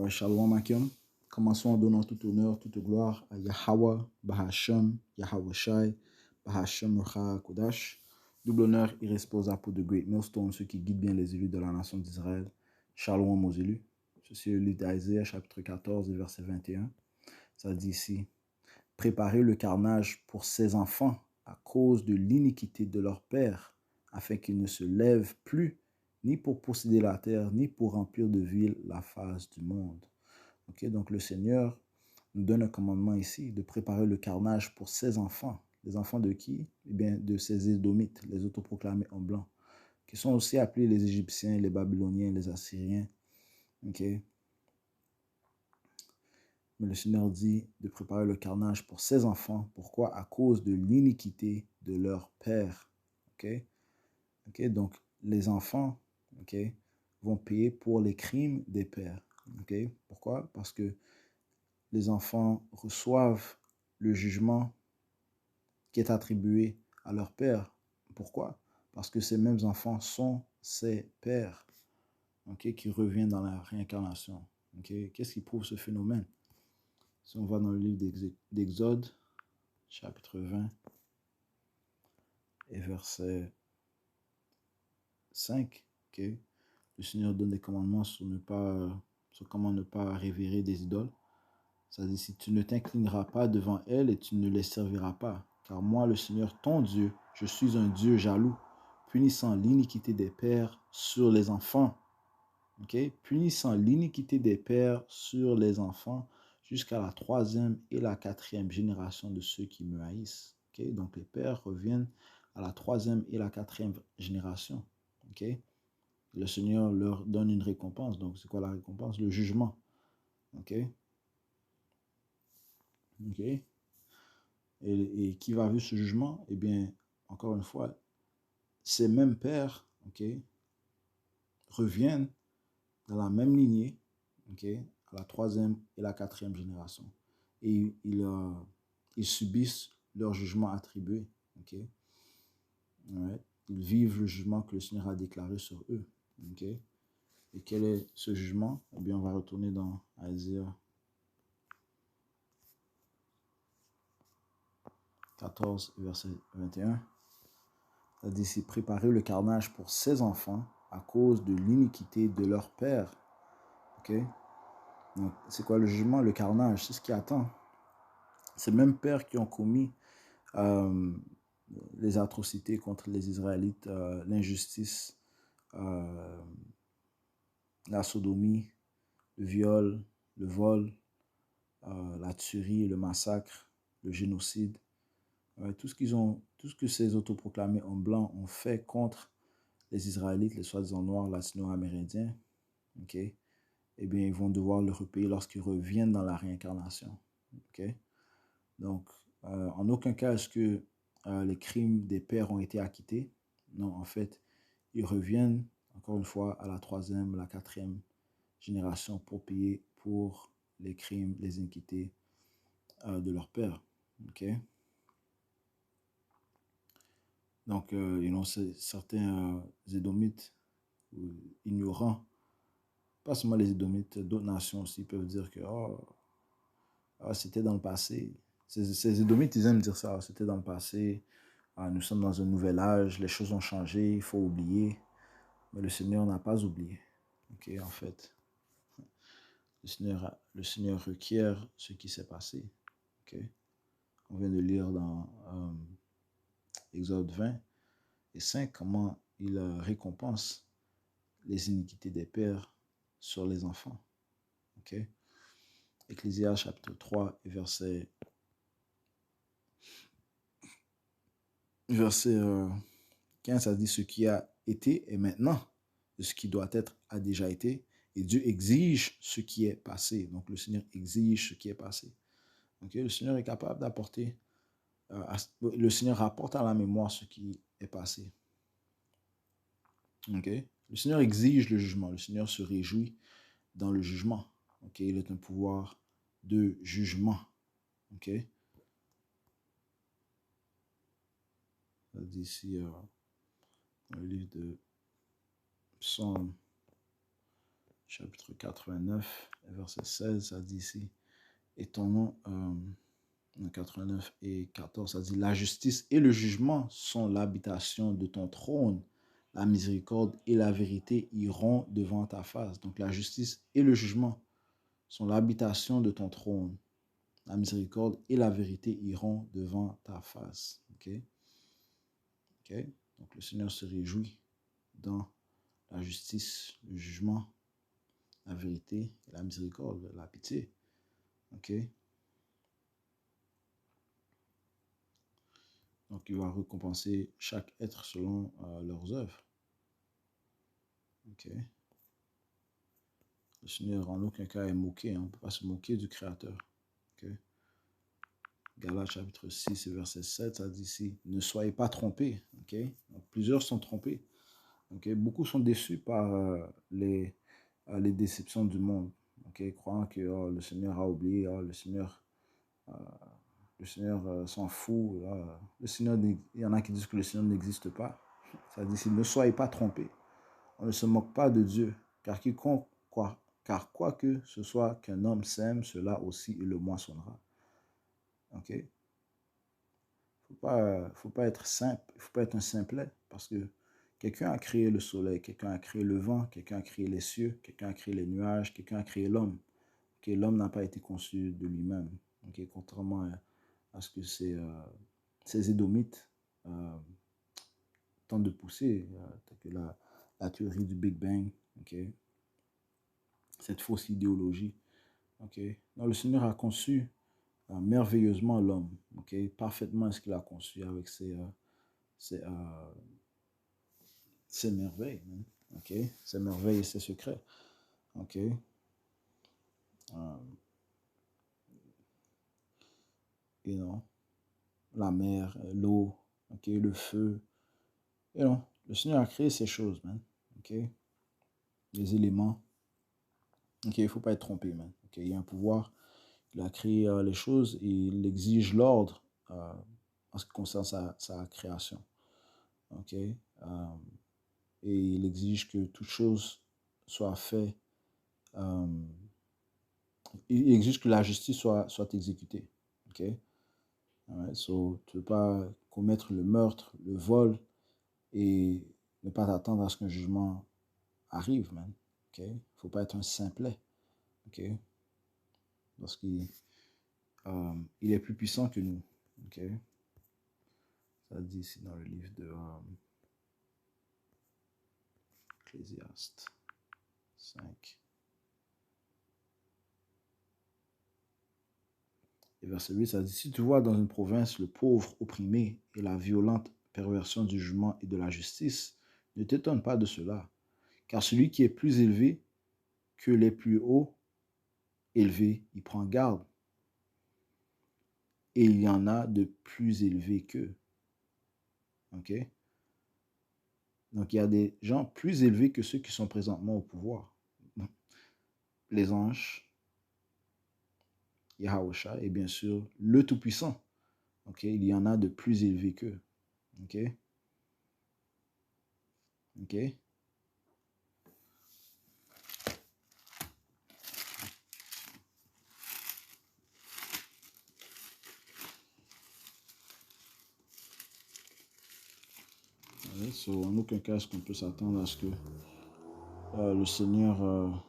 Shalom Akim. Commençons en donnant tout honneur, toute gloire à Yahweh, Bahashem, Yahweh Shai, Bahashem Rucha Kodash. Double honneur irréprochable pour The Great Millstone, ceux qui guident bien les élus de la nation d'Israël. Shalom aux élus. Ceci est le livre d'Isaiah, chapitre 14, verset 21. Ça dit ici: préparez le carnage pour ses enfants à cause de l'iniquité de leur père, afin qu'ils ne se lèvent plus, ni pour posséder la terre, ni pour remplir de villes la face du monde. Okay, donc le Seigneur nous donne un commandement ici de préparer le carnage pour ses enfants. Les enfants de qui? Eh bien, de ces Édomites, les autoproclamés en blanc, qui sont aussi appelés les Égyptiens, les Babyloniens, les Assyriens. Okay. Mais le Seigneur dit de préparer le carnage pour ses enfants. Pourquoi? À cause de l'iniquité de leur père. Okay? Okay? Donc, les enfants, okay, vont payer pour les crimes des pères. Okay? Pourquoi? Parce que les enfants reçoivent le jugement qui est attribué à leur père. Pourquoi? Parce que ces mêmes enfants sont ses pères, okay, qui reviennent dans la réincarnation. Okay? Qu'est-ce qui prouve ce phénomène? Si on va dans le livre d'Exode, chapitre 20 et verset 5, okay, le Seigneur donne des commandements sur comment ne pas révérer des idoles. Ça dit: si tu ne t'inclineras pas devant elles et tu ne les serviras pas, car moi, le Seigneur, ton Dieu, je suis un Dieu jaloux, punissant l'iniquité des pères sur les enfants. Okay? Punissant l'iniquité des pères sur les enfants jusqu'à la 3e et la 4e génération de ceux qui me haïssent. Okay? Donc les pères reviennent à la 3e et la 4e génération. Okay? Le Seigneur leur donne une récompense. Donc c'est quoi la récompense? Le jugement. Okay? Okay? Et qui va vivre ce jugement? Eh bien, encore une fois, ces mêmes pères, okay, reviennent dans la même lignée, okay, à la 3e et la 4e génération. Et ils subissent leur jugement attribué. Okay? Ouais. Ils vivent le jugement que le Seigneur a déclaré sur eux. Okay? Et quel est ce jugement? Eh bien, on va retourner dans Isaiah 14, verset 21. Ça dit ici: préparer le carnage pour ses enfants à cause de l'iniquité de leur père. Okay? Donc, c'est quoi le jugement? Le carnage, c'est ce qui attend. Ces mêmes pères qui ont commis les atrocités contre les Israélites, l'injustice, la sodomie, le viol, le vol, la tuerie, le massacre, le génocide, tout ce que ces autoproclamés en blanc ont fait contre les Israélites, les soi-disant noirs, latino-amérindiens, okay, eh bien, ils vont devoir le repayer lorsqu'ils reviennent dans la réincarnation. Okay? Donc, en aucun cas est-ce que les crimes des pères ont été acquittés. Non, en fait, ils reviennent, encore une fois, à la 3e, la 4e génération pour payer pour les crimes, les iniquités de leur père. Okay? Donc, certains Édomites, ignorants, pas seulement les Édomites, d'autres nations aussi peuvent dire que c'était dans le passé. Ces Édomites, ils aiment dire ça: c'était dans le passé, nous sommes dans un nouvel âge, les choses ont changé, il faut oublier. Mais le Seigneur n'a pas oublié. Okay, en fait, le Seigneur requiert ce qui s'est passé. Okay? On vient de lire dans Exode 20 et 5 comment il récompense les iniquités des pères sur les enfants. Okay? Ecclésias chapitre 3 et verset 15, ça dit: ce qui a été est maintenant, et ce qui doit être a déjà été, et Dieu exige ce qui est passé. Donc le Seigneur exige ce qui est passé. Okay? Le Seigneur est capable d'apporter, le Seigneur rapporte à la mémoire ce qui est passé. Okay? Le Seigneur exige le jugement, le Seigneur se réjouit dans le jugement. Okay? Il est un pouvoir de jugement. Okay? Ça dit ici dans le livre de Psaume, chapitre 89, verset 16, ça dit ici, et ton nom, 89 et 14, ça dit, la justice et le jugement sont l'habitation de ton trône. La miséricorde et la vérité iront devant ta face. Donc la justice et le jugement sont l'habitation de ton trône. La miséricorde et la vérité iront devant ta face. Ok? Ok? Donc le Seigneur se réjouit dans la justice, le jugement, la vérité, la miséricorde, la pitié. Ok? Donc il va récompenser chaque être selon leurs œuvres. Ok? Le Seigneur en aucun cas est moqué. On ne peut pas se moquer du Créateur. Ok? Galates chapitre 6 verset 7, ça dit ici, ne soyez pas trompés. Ok? Donc, plusieurs sont trompés. Okay? Beaucoup sont déçus par les déceptions du monde. Okay? Croyant que le Seigneur a oublié, euh, le Seigneur s'en fout. Le Seigneur, il y en a qui disent que le Seigneur n'existe pas. Ça dit ici, ne soyez pas trompés. On ne se moque pas de Dieu, car quoi que ce soit qu'un homme sème, cela aussi il le moissonnera. Ok? Faut pas être simple, il ne faut pas être un simplet, parce que quelqu'un a créé le soleil, quelqu'un a créé le vent, quelqu'un a créé les cieux, quelqu'un a créé les nuages, quelqu'un a créé l'homme. Okay? L'homme n'a pas été conçu de lui-même. Okay? Contrairement à ce que ces Édomites tentent de pousser, que la théorie du Big Bang, okay? Cette fausse idéologie. Okay? Donc, le Seigneur a conçu merveilleusement l'homme. Okay? Parfaitement ce qu'il a conçu avec ses merveilles. Okay? Ses merveilles et ses secrets. Okay? You know, la mer, l'eau, okay? Le feu. You know, le Seigneur a créé ces choses, man. Okay? Les éléments. Okay? Il ne faut pas être trompé, man. Okay? Il y a un pouvoir. Il a créé les choses et il exige l'ordre en ce qui concerne sa création. Okay? Et il exige que toute chose soit faite. Il exige que la justice soit exécutée. Okay? Right? So, tu ne peux pas commettre le meurtre, le vol et ne pas t'attendre à ce qu'un jugement arrive, man. Okay? Il ne faut pas être un simplet. Okay? Parce qu'il il est plus puissant que nous. Okay? Ça dit ici dans le livre de Ecclésiaste 5. Et verset 8, ça dit, si tu vois dans une province le pauvre opprimé et la violente perversion du jugement et de la justice, ne t'étonne pas de cela, car celui qui est plus élevé que les plus hauts élevés, il prend garde. Et il y en a de plus élevés qu'eux. Ok? Donc, il y a des gens plus élevés que ceux qui sont présentement au pouvoir. Les anges, Yahawasha, et bien sûr, le Tout-Puissant. Ok? Il y en a de plus élevés qu'eux. Ok? Ok? So, en aucun cas, est-ce qu'on peut s'attendre à ce que le Seigneur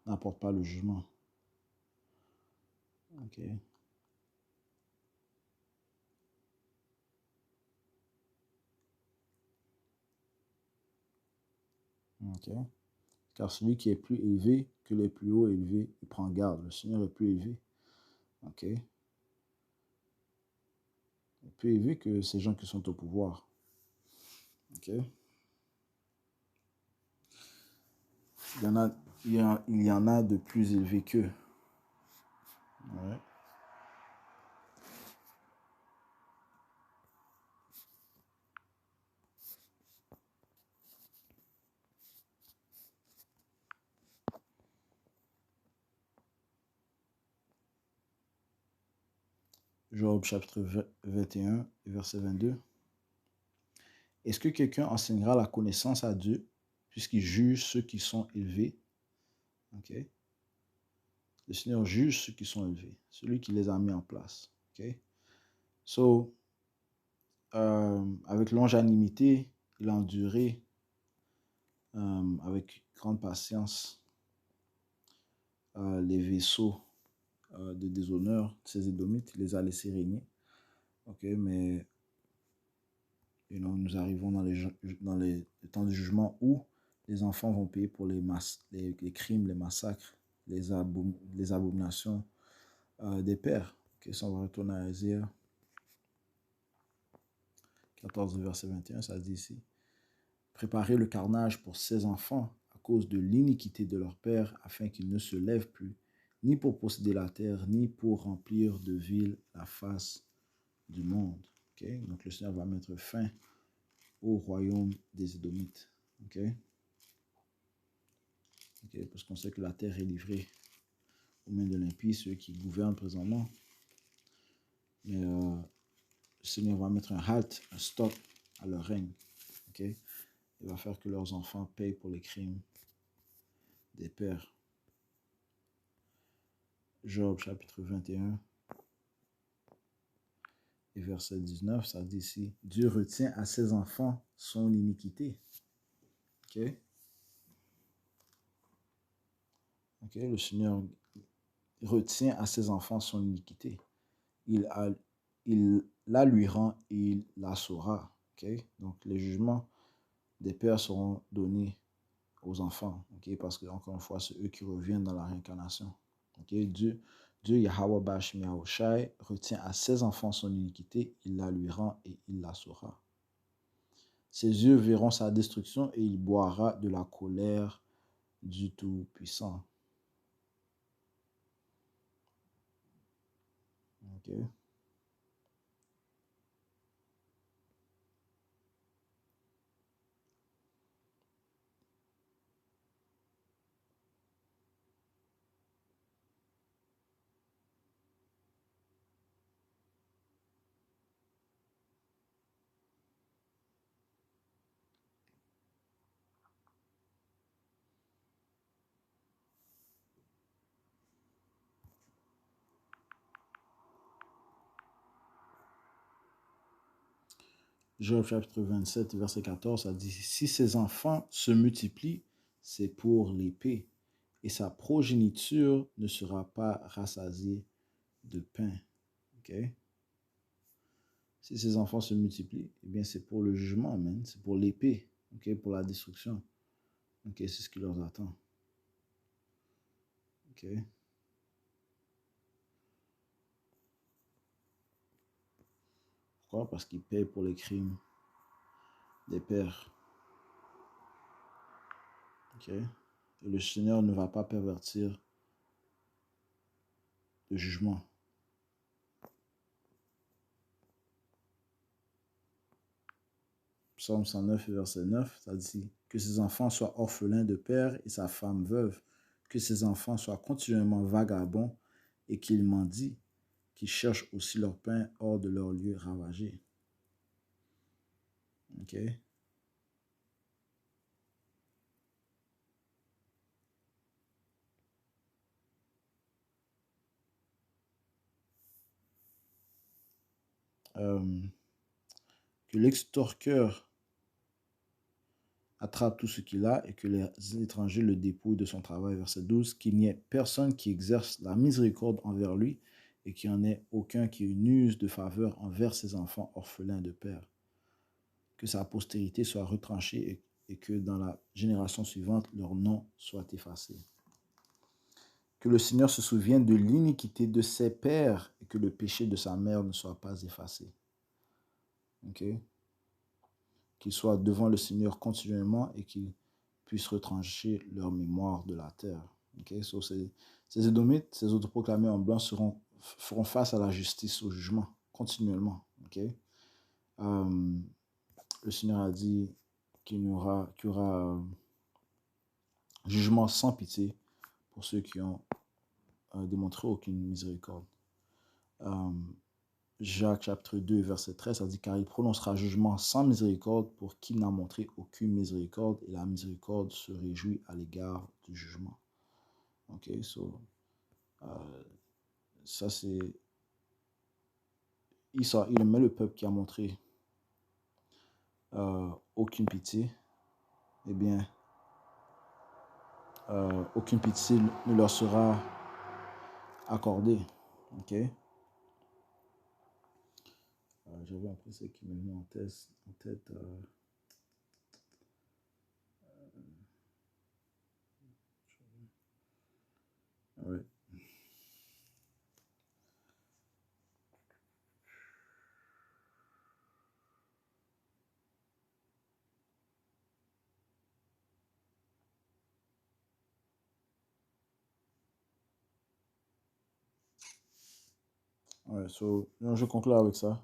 n'apporte pas le jugement. Ok. Ok. Car celui qui est plus élevé que les plus hauts élevés, il prend garde. Le Seigneur est plus élevé. Ok. Il est plus élevé que ces gens qui sont au pouvoir. Ok. Il y en a de plus élevés qu'eux. Ouais. Job chapitre 21, verset 22. Est-ce que quelqu'un enseignera la connaissance à Dieu, puisqu'il juge ceux qui sont élevés? Ok? Le Seigneur juge ceux qui sont élevés, celui qui les a mis en place. Ok? So, avec longanimité, il a enduré avec grande patience les vaisseaux de déshonneur de ces Édomites. Il les a laissés régner. Ok? Mais nous arrivons dans les temps du jugement où les enfants vont payer pour les crimes, les massacres, les abominations des pères. Okay, si on va retourner à Isaïe 14, verset 21, ça dit ici: préparez le carnage pour ces enfants à cause de l'iniquité de leur père, afin qu'ils ne se lèvent plus, ni pour posséder la terre, ni pour remplir de villes la face du monde. Okay? Donc le Seigneur va mettre fin au royaume des Édomites. Okay? Okay? Parce qu'on sait que la terre est livrée aux mains de l'impie, ceux qui gouvernent présentement. Mais le Seigneur va mettre un halt, un stop à leur règne. Okay? Il va faire que leurs enfants payent pour les crimes des pères. Job chapitre 21 et verset 19, ça dit ici: Dieu retient à ses enfants son iniquité. Okay? Okay? Le Seigneur retient à ses enfants son iniquité. Il la lui rend et il la saura. Okay? Donc les jugements des pères seront donnés aux enfants. Okay? Parce que, encore une fois, c'est eux qui reviennent dans la réincarnation. Okay? Dieu Yahweh Bashmi Yahushai, retient à ses enfants son iniquité, il la lui rend et il la saura. Ses yeux verront sa destruction et il boira de la colère du Tout-Puissant. Okay. Job chapitre 27, verset 14, ça dit: si ses enfants se multiplient, c'est pour l'épée, et sa progéniture ne sera pas rassasiée de pain. Okay? Si ses enfants se multiplient, eh bien c'est pour le jugement, amen. C'est pour l'épée, okay? Pour la destruction. Okay? C'est ce qui leur attend. Okay? Pourquoi? Parce qu'ils payent pour les crimes des pères. Okay? Et le Seigneur ne va pas pervertir le jugement. Psaume 109, verset 9, ça dit: que ses enfants soient orphelins de père et sa femme veuve, que ses enfants soient continuellement vagabonds et qu'ils mendient, qu'ils cherchent aussi leur pain hors de leur lieu ravagé. Ok? Que l'extorqueur attrape tout ce qu'il a et que les étrangers le dépouillent de son travail. Verset 12, qu'il n'y ait personne qui exerce la miséricorde envers lui et qu'il n'y en ait aucun qui n'use de faveur envers ses enfants orphelins de père. Que sa postérité soit retranchée et que dans la génération suivante, leur nom soit effacé. Que le Seigneur se souvienne de l'iniquité de ses pères et que le péché de sa mère ne soit pas effacé. Okay? Qu'ils soient devant le Seigneur continuellement et qu'ils puissent retrancher leur mémoire de la terre. Okay? So, ces Édomites, ces autoproclamés en blanc feront face à la justice, au jugement, continuellement. Okay? Le Seigneur a dit qu'il y aura jugement sans pitié pour ceux qui ont démontré aucune miséricorde. Jacques chapitre 2 verset 13, ça dit: car il prononcera jugement sans miséricorde pour qui n'a montré aucune miséricorde, et la miséricorde se réjouit à l'égard du jugement. Ok, so, ça c'est Issa, il aimait le peuple qui a montré aucune pitié. Eh bien, aucune pitié ne leur sera accordée. Ok, j'avais un précédent qui me met en tête ouais. Ouais, so, je conclue avec ça.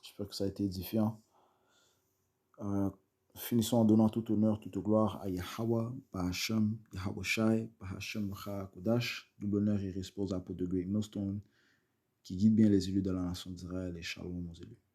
J'espère que ça a été édifiant. Finissons en donnant tout honneur, toute gloire à Yahweh, Bahashem, Yahweh Shai, Bahashem Kodash, double honneur et repose à peau de Great Millstone, qui guide bien les élus de la nation d'Israël et shalom aux élus.